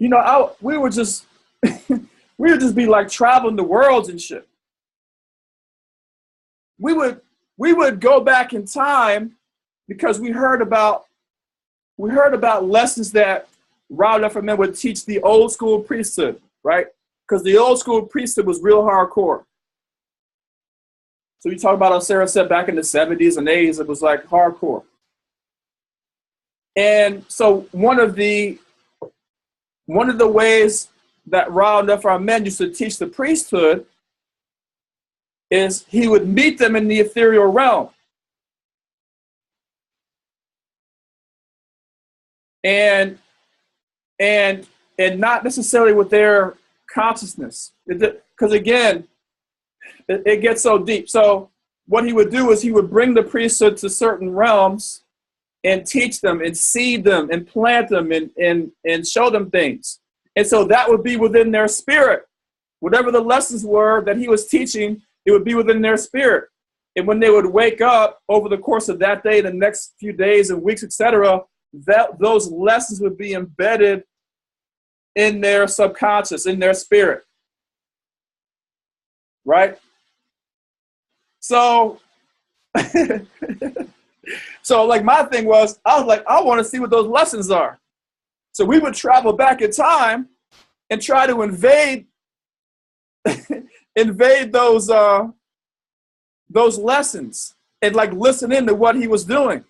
you know, we would just, we would just be like traveling the worlds and shit. We would go back in time because we heard about lessons that Ra for Men would teach the old school priesthood, right? Because the old school priesthood was real hardcore. So we talk about Osiris Set back in the 70s and 80s, it was like hardcore. And so one of the ways that Ra for Men used to teach the priesthood is he would meet them in the ethereal realm. And not necessarily with their consciousness. Because again, it gets so deep. So what he would do is he would bring the priesthood to certain realms and teach them and seed them and plant them and show them things. And so that would be within their spirit. Whatever the lessons were that he was teaching, it would be within their spirit. And when they would wake up over the course of that day, the next few days and weeks, etc., those lessons would be embedded in their subconscious, in their spirit. Right? So, so like my thing was, I was like, I want to see what those lessons are. So we would travel back in time and try to invade those lessons and like listen into what he was doing.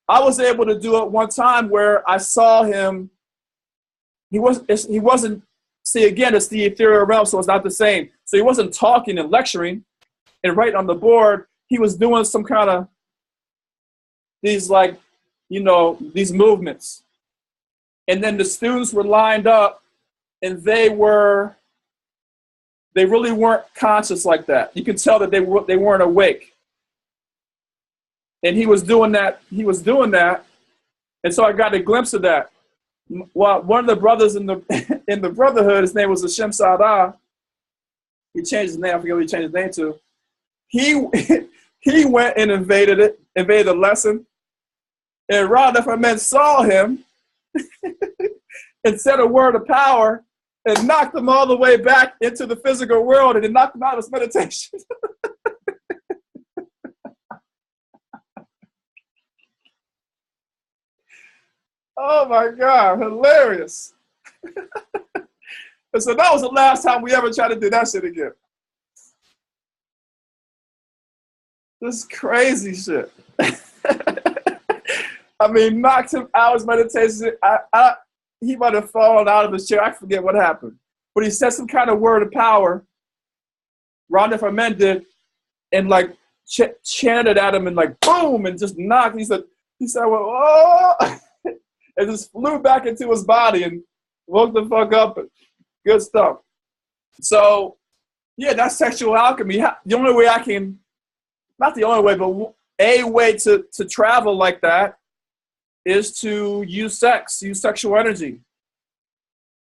I was able to do it one time where I saw him. He wasn't, see again, it's the ethereal realm, so it's not the same. So he wasn't talking and lecturing and writing on the board. He was doing some kind of these like, you know, these movements. And then the students were lined up and they really weren't conscious like that. You could tell that they weren't awake. And he was doing that. And so I got a glimpse of that. Well, one of the brothers in the brotherhood, his name was Hashem Sada. He changed his name. I forget what he changed his name to. He went and invaded the lesson. And Ra for Men saw him and said a word of power and knocked him all the way back into the physical world and then knocked him out of his meditation. Oh my God, hilarious. And so that was the last time we ever tried to do that shit again. This crazy shit. I mean, knocked him out of his meditation. He might have fallen out of his chair. I forget what happened. But he said some kind of word of power. Ra for Men did, and like chanted at him and like boom, and just knocked. He said, well, oh. And just flew back into his body and woke the fuck up. Good stuff. So, yeah, that's sexual alchemy. The only way I can, not the only way, but a way to travel like that is to use sex, use sexual energy.